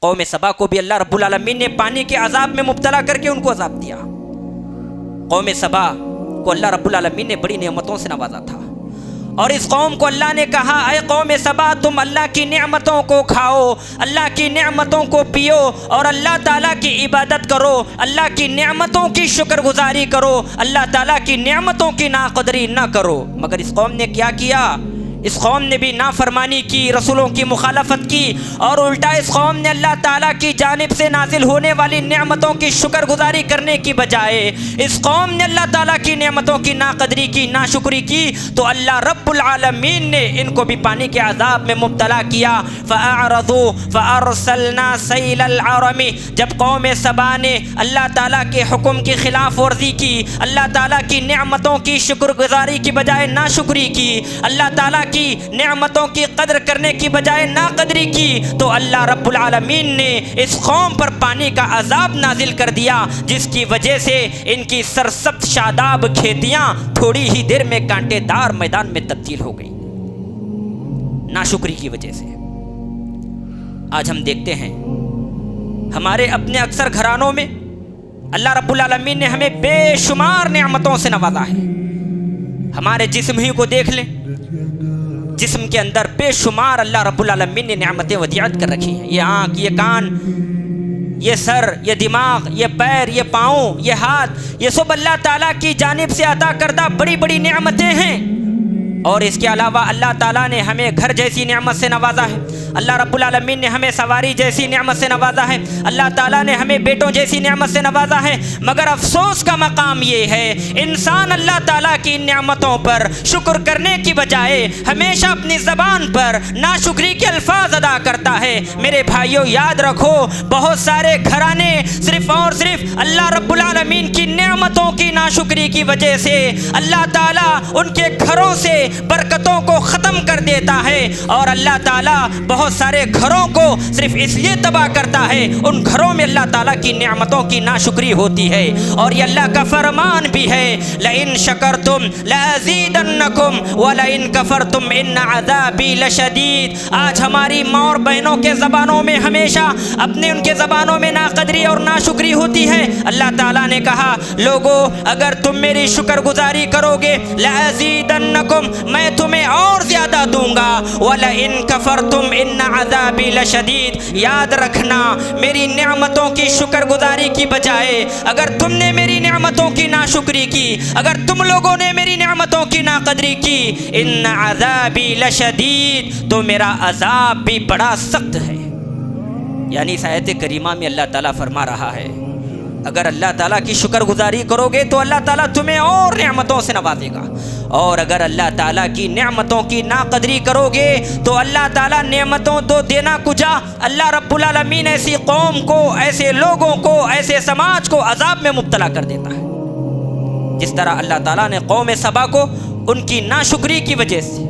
قوم سبا کو بھی اللہ رب العالمین نے پانی کے عذاب میں مبتلا کر کے ان کو عذاب دیا۔ قوم سبا کو اللہ رب العالمین نے بڑی نعمتوں سے نوازا تھا، اور اس قوم کو اللہ نے کہا اے قوم سبا تم اللہ کی نعمتوں کو کھاؤ، اللہ کی نعمتوں کو پیو، اور اللہ تعالیٰ کی عبادت کرو، اللہ کی نعمتوں کی شکر گزاری کرو، اللہ تعالیٰ کی نعمتوں کی ناقدری نہ کرو۔ مگر اس قوم نے کیا کیا؟ اس قوم نے بھی نافرمانی کی، رسولوں کی مخالفت کی، اور الٹا اس قوم نے اللہ تعالیٰ کی جانب سے نازل ہونے والی نعمتوں کی شکر گزاری کرنے کی بجائے اس قوم نے اللہ تعالیٰ کی نعمتوں کی ناقدری کی، ناشکری کی، تو اللہ رب العالمین نے ان کو بھی پانی کے عذاب میں مبتلا کیا۔ فَأَعْرَضُوا فَأَرْسَلْنَا سَيْلَ الْعَرَمِ، جب قوم سبا نے اللہ تعالیٰ کے حکم کی خلاف ورزی کی، اللہ تعالیٰ کی نعمتوں کی شکر گزاری کی بجائے ناشکری کی، اللہ تعالیٰ کی نعمتوں کی قدر کرنے کی بجائے ناقدری کی، تو اللہ رب العالمین نے اس قوم پر پانی کا عذاب نازل کر دیا، جس کی وجہ سے ان کی سرسبز شاداب کھیتیاں تھوڑی ہی دیر میں کانٹے دار میدان میں تبدیل ہو گئی، ناشکری کی وجہ سے۔ آج ہم دیکھتے ہیں ہمارے اپنے اکثر گھرانوں میں اللہ رب العالمین نے ہمیں بے شمار نعمتوں سے نوازا ہے۔ ہمارے جسم ہی کو دیکھ لیں، جسم کے اندر بے شمار اللہ رب العالمین نے نعمتیں ودیعت کر رکھی ہیں۔ یہ آنکھ، یہ کان، یہ سر، یہ دماغ، یہ پیر، یہ پاؤں، یہ ہاتھ، یہ سب اللہ تعالیٰ کی جانب سے عطا کردہ بڑی بڑی نعمتیں ہیں۔ اور اس کے علاوہ اللہ تعالیٰ نے ہمیں گھر جیسی نعمت سے نوازا ہے، اللہ رب العالمین نے ہمیں سواری جیسی نعمت سے نوازا ہے، اللہ تعالیٰ نے ہمیں بیٹوں جیسی نعمت سے نوازا ہے۔ مگر افسوس کا مقام یہ ہے انسان اللہ تعالیٰ کی نعمتوں پر شکر کرنے کی بجائے ہمیشہ اپنی زبان پر ناشکری کے الفاظ ادا کرتا ہے۔ میرے بھائیوں یاد رکھو، بہت سارے گھرانے صرف اور صرف اللہ رب العالمین کی نعمتوں کی ناشکری کی وجہ سے اللہ تعالیٰ ان کے گھروں سے برکتوں کو ختم کر دیتا ہے، اور اللہ تعالیٰ بہت سارے گھروں کو صرف اس لیے تباہ کرتا ہے ان گھروں میں اللہ تعالیٰ کی نعمتوں کی ناشکری ہوتی ہے۔ اور یہ اللہ کا فرمان بھی ہے لَإِن شَكَرْتُمْ لَأَزِيدَنَّكُمْ وَلَإِن كَفَرْتُمْ إِنَّ عَذَابِي لَشَدِيدٌ۔ آج ہماری ماں اور بہنوں کے زبانوں میں ہمیشہ اپنے ان کے زبانوں میں ناقدری اور ناشکری ہوتی ہے۔ اللہ تعالیٰ نے کہا لوگو اگر تم میری شکر گزاری کرو گے لَأَزِيدَنَّكُمْ، میں تمہیں اور زیادہ دوں گا، وَلَئِن كَفَرْتُمْ إِنَّ عَذَابِي لَشَدِيدٌ۔ یاد رکھنا میری نعمتوں کی شکر گزاری کی بجائے اگر تم نے میری نعمتوں کی ناشکری کی، اگر تم لوگوں نے میری نعمتوں کی ناقدری کی، إِنَّ عَذَابِي لَشَدِيدٌ، تو میرا عذاب بھی بڑا سخت ہے۔ یعنی اس آیت کریمہ میں اللہ تعالیٰ فرما رہا ہے اگر اللہ تعالیٰ کی شکر گزاری کرو گے تو اللہ تعالیٰ تمہیں اور نعمتوں سے نوازے گا، اور اگر اللہ تعالیٰ کی نعمتوں کی ناقدری کرو گے تو اللہ تعالیٰ نعمتوں تو دینا کجا، اللہ رب العالمین ایسی قوم کو، ایسے لوگوں کو، ایسے سماج کو عذاب میں مبتلا کر دیتا ہے۔ جس طرح اللہ تعالیٰ نے قوم سبا کو ان کی ناشکری کی وجہ سے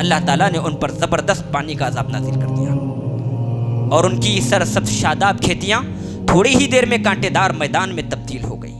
اللہ تعالیٰ نے ان پر زبردست پانی کا عذاب نازل کر دیا، اور ان کی سرسبز شاداب کھیتیاں تھوڑی ہی دیر میں کانٹے دار میدان میں تبدیل ہو گئی۔